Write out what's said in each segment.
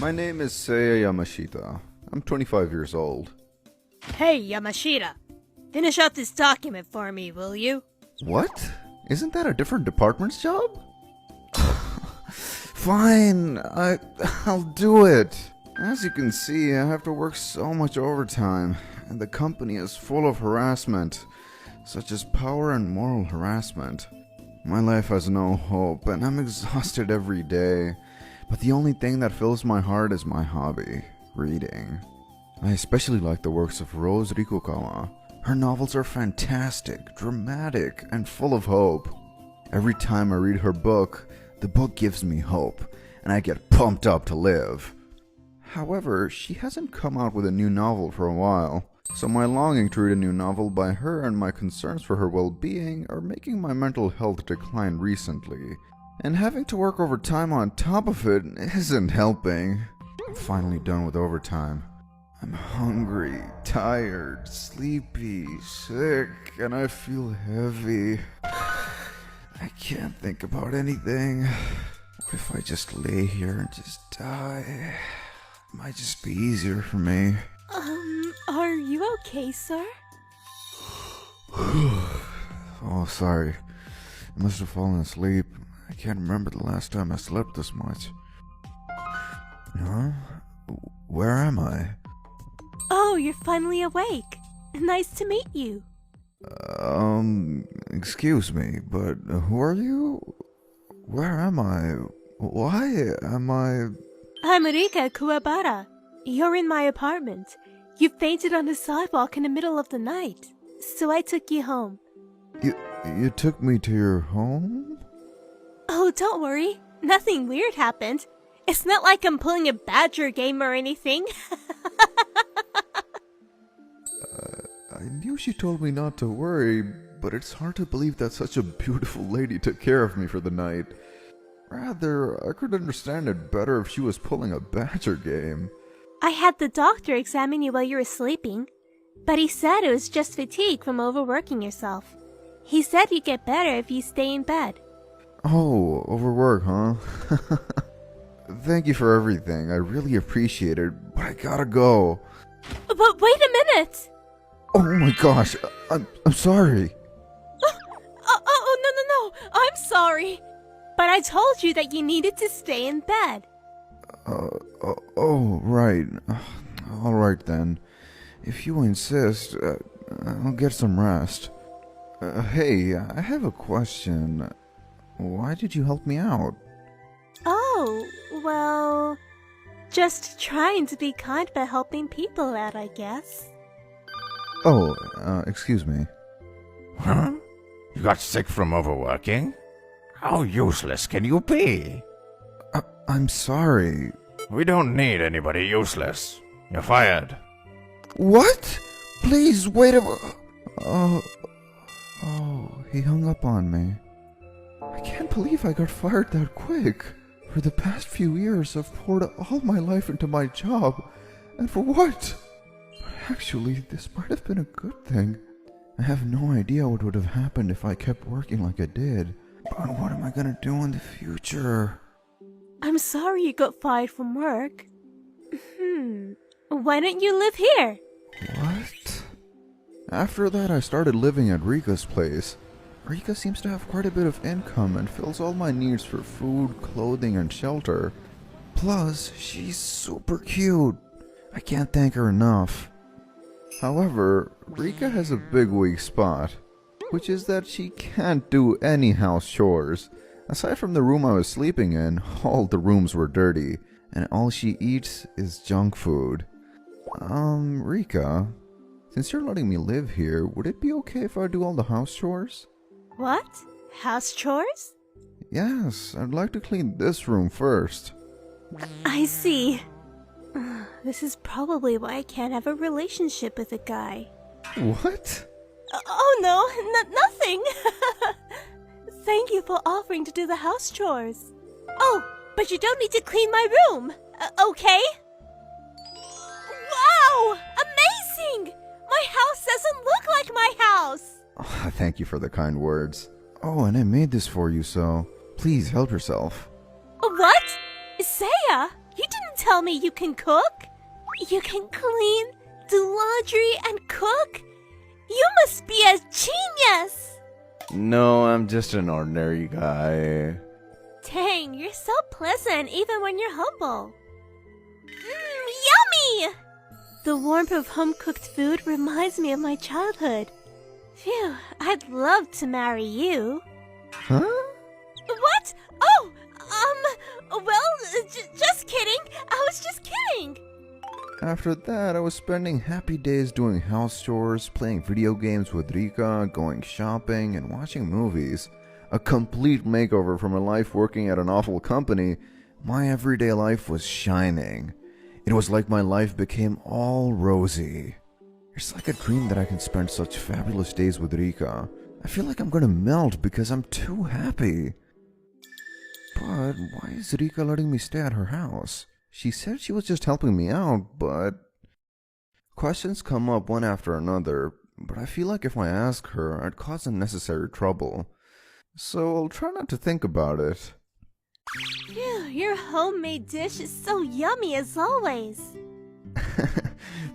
My name is Seiya Yamashita. I'm 25 years old. Hey, Yamashita. Finish out this document for me, will you? What? Isn't that a different department's job? Fine, I'll do it. As you can see, I have to work so much overtime, and the company is full of harassment, such as power and moral harassment. My life has no hope, and I'm exhausted every day. But the only thing that fills my heart is my hobby, reading. I especially like the works of Rose Rikukawa. Her novels are fantastic, dramatic, and full of hope. Every time I read her book, the book gives me hope, and I get pumped up to live. However, she hasn't come out with a new novel for a while, so my longing to read a new novel by her and my concerns for her well-being are making my mental health decline recently. And having to work overtime on top of it isn't helping. I'm finally done with overtime. I'm hungry, tired, sleepy, sick, and I feel heavy. I can't think about anything. What if I just lay here and just die? It might just be easier for me. Are you okay, sir? Oh, sorry. I must have fallen asleep. I can't remember the last time I slept this much. Huh? Where am I? Oh, you're finally awake. Nice to meet you. Excuse me, but who are you? Where am I? Why am I... I'm Rika Kuwabara. You're in my apartment. You fainted on the sidewalk in the middle of the night, so I took you home. You took me to your home? Oh, don't worry. Nothing weird happened. It's not like I'm pulling a badger game or anything. I knew she told me not to worry, but it's hard to believe that such a beautiful lady took care of me for the night. Rather, I could understand it better if she was pulling a badger game. I had the doctor examine you while you were sleeping, but he said it was just fatigue from overworking yourself. He said you'd get better if you stay in bed. Oh, overwork, huh? Thank you for everything. I really appreciate it, but I gotta go. But wait a minute! Oh my gosh, I'm sorry. Oh, no, I'm sorry. But I told you that you needed to stay in bed. Right. Alright then. If you insist, I'll get some rest. Hey, I have a question. Why did you help me out? Oh, well... just trying to be kind by helping people out, I guess. Oh, excuse me. Huh? You got sick from overworking? How useless can you be? I'm sorry. We don't need anybody useless. You're fired. What? Please, wait a... Oh, he hung up on me. I can't believe I got fired that quick. For the past few years, I've poured all my life into my job. And for what? Actually, this might have been a good thing. I have no idea what would have happened if I kept working like I did. But what am I gonna do in the future? I'm sorry you got fired from work. Why don't you live here? What? After that, I started living at Rika's place. Rika seems to have quite a bit of income and fills all my needs for food, clothing, and shelter. Plus, she's super cute. I can't thank her enough. However, Rika has a big weak spot, which is that she can't do any house chores. Aside from the room I was sleeping in, all the rooms were dirty, and all she eats is junk food. Rika, since you're letting me live here, would it be okay if I do all the house chores? What? House chores? Yes, I'd like to clean this room first. I see. This is probably why I can't have a relationship with a guy. What? Oh no, nothing! Thank you for offering to do the house chores. Oh, but you don't need to clean my room, okay? Wow! Amazing! My house doesn't look like my house! Oh, thank you for the kind words. Oh, and I made this for you, so please help yourself. What? Seiya? You didn't tell me you can cook? You can clean, do laundry, and cook? You must be a genius! No, I'm just an ordinary guy. Dang, you're so pleasant even when you're humble. Yummy! The warmth of home-cooked food reminds me of my childhood. Phew, I'd love to marry you. Huh? What? Oh, well, just kidding. I was just kidding. After that, I was spending happy days doing house chores, playing video games with Rika, going shopping, and watching movies. A complete makeover from a life working at an awful company. My everyday life was shining. It was like my life became all rosy. It's like a dream that I can spend such fabulous days with Rika. I feel like I'm gonna melt because I'm too happy. But why is Rika letting me stay at her house? She said she was just helping me out, but... Questions come up one after another, but I feel like if I ask her, I'd cause unnecessary trouble. So I'll try not to think about it. Phew, your homemade dish is so yummy as always.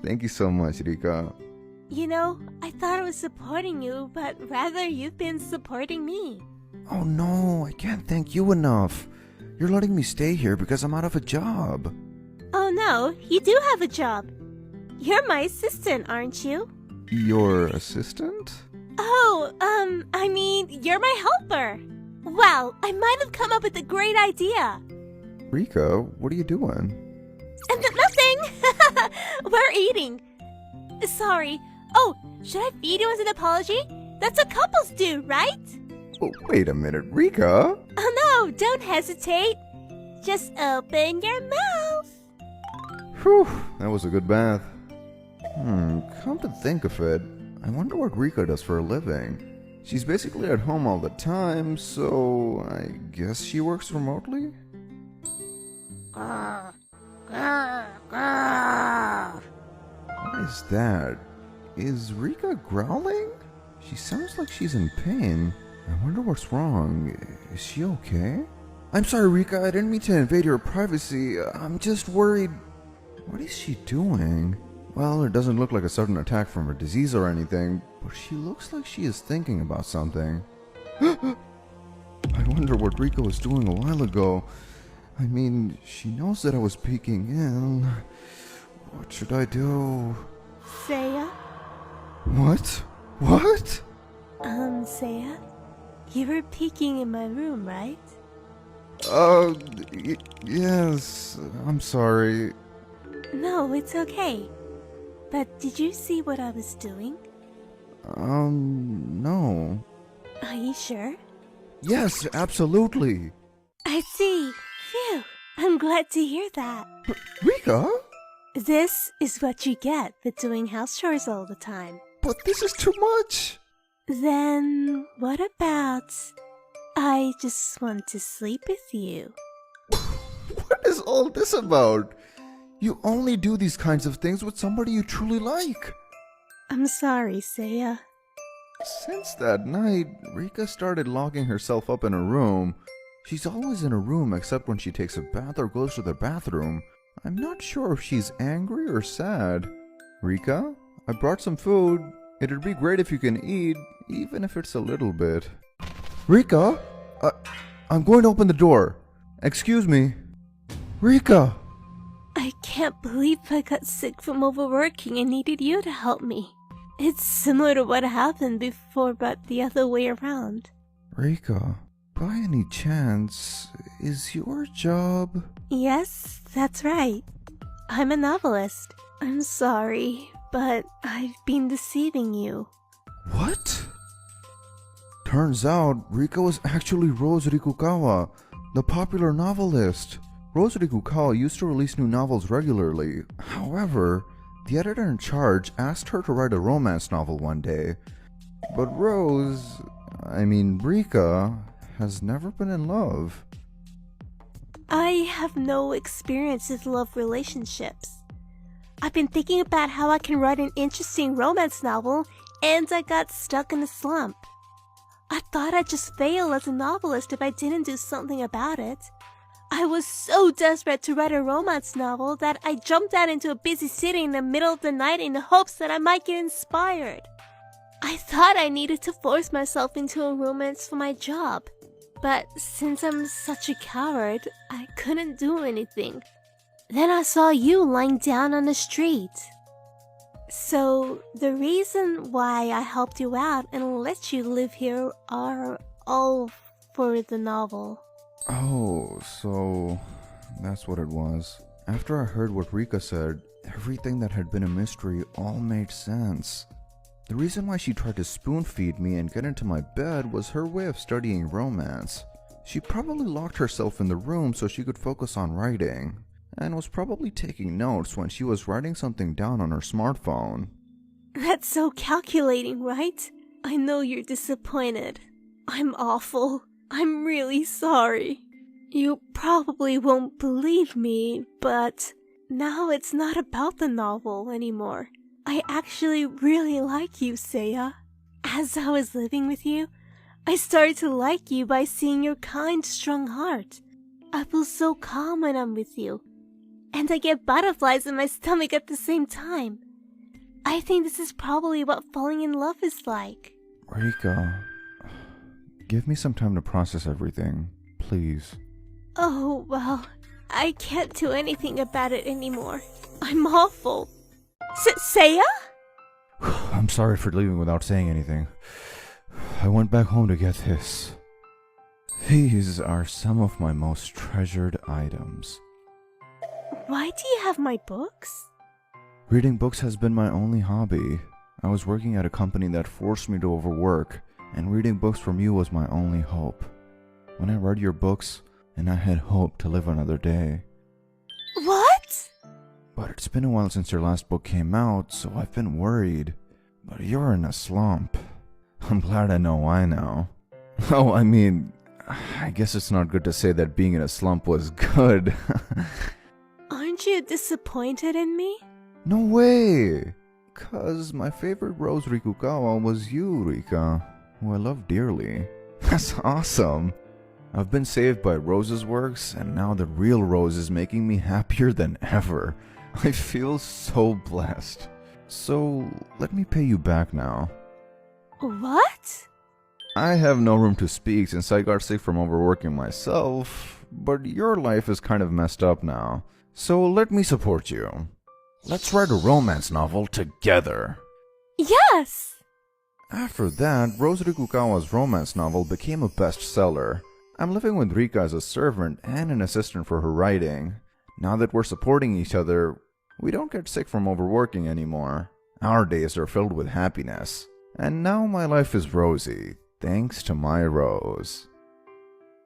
Thank you so much, Rika. You know, I thought I was supporting you, but rather you've been supporting me. Oh no, I can't thank you enough. You're letting me stay here because I'm out of a job. Oh no, you do have a job. You're my assistant, aren't you? Your assistant? Oh, I mean, you're my helper. Wow, I might have come up with a great idea. Rika, what are you doing? Nothing! We're eating. Sorry. Oh, should I feed you as an apology? That's what couples do, right? Oh, wait a minute, Rika? Oh no, don't hesitate. Just open your mouth. Whew, that was a good bath. Come to think of it, I wonder what Rika does for a living. She's basically at home all the time, so I guess she works remotely? What is that? Is Rika growling? She sounds like she's in pain. I wonder what's wrong. Is she okay? I'm sorry, Rika, I didn't mean to invade your privacy. I'm just worried. What is she doing? Well, it doesn't look like a sudden attack from a disease or anything, but she looks like she is thinking about something. I wonder what Rika was doing a while ago. I mean, she knows that I was peeking in. What should I do? Seiya? What? What? Seiya? You were peeking in my room, right? Yes. I'm sorry. No, it's okay. But did you see what I was doing? No. Are you sure? Yes, absolutely. I see. Phew. I'm glad to hear that. Rika? This is what you get for doing house chores all the time. But this is too much. Then what about I just want to sleep with you? What is all this about? You only do these kinds of things with somebody you truly like. I'm sorry, Seiya. Since that night, Rika started locking herself up in her room. She's always in her room except when she takes a bath or goes to the bathroom. I'm not sure if she's angry or sad. Rika, I brought some food. It'd be great if you can eat, even if it's a little bit. Rika, I'm going to open the door. Excuse me. Rika! I can't believe I got sick from overworking and needed you to help me. It's similar to what happened before, but the other way around. Rika, by any chance, is your job... Yes, that's right. I'm a novelist. I'm sorry, but I've been deceiving you. What? Turns out, Rika was actually Rose Rikukawa, the popular novelist. Rose Rikukawa used to release new novels regularly. However, the editor in charge asked her to write a romance novel one day. But Rika, has never been in love. I have no experience with love relationships. I've been thinking about how I can write an interesting romance novel, and I got stuck in a slump. I thought I'd just fail as a novelist if I didn't do something about it. I was so desperate to write a romance novel that I jumped out into a busy city in the middle of the night in the hopes that I might get inspired. I thought I needed to force myself into a romance for my job, but since I'm such a coward, I couldn't do anything. Then I saw you lying down on the street. So, the reason why I helped you out and let you live here are all for the novel. Oh, so that's what it was. After I heard what Rika said, everything that had been a mystery all made sense. The reason why she tried to spoon-feed me and get into my bed was her way of studying romance. She probably locked herself in the room so she could focus on writing, and was probably taking notes when she was writing something down on her smartphone. That's so calculating, right? I know you're disappointed. I'm awful. I'm really sorry. You probably won't believe me, but now it's not about the novel anymore. I actually really like you, Seiya. As I was living with you, I started to like you by seeing your kind, strong heart. I feel so calm when I'm with you, and I get butterflies in my stomach at the same time. I think this is probably what falling in love is like. Rika, give me some time to process everything, please. Oh, well, I can't do anything about it anymore. I'm awful. Seiya? I'm sorry for leaving without saying anything. I went back home to get this. These are some of my most treasured items. Why do you have my books? Reading books has been my only hobby. I was working at a company that forced me to overwork, and reading books from you was my only hope. When I read your books, and I had hope to live another day. What? But it's been a while since your last book came out, so I've been worried. But you're in a slump. I'm glad I know why now. Oh, I mean, I guess it's not good to say that being in a slump was good. Aren't you disappointed in me? No way! 'Cause my favorite Rose Rikukawa was you, Rika, who I love dearly. That's awesome! I've been saved by Rose's works, and now the real Rose is making me happier than ever. I feel so blessed. So, let me pay you back now. What? I have no room to speak since I got sick from overworking myself, but your life is kind of messed up now. So let me support you. Let's write a romance novel together. Yes! After that, Rose Rikukawa's romance novel became a bestseller. I'm living with Rika as a servant and an assistant for her writing. Now that we're supporting each other, we don't get sick from overworking anymore. Our days are filled with happiness. And now my life is rosy, thanks to my Rose.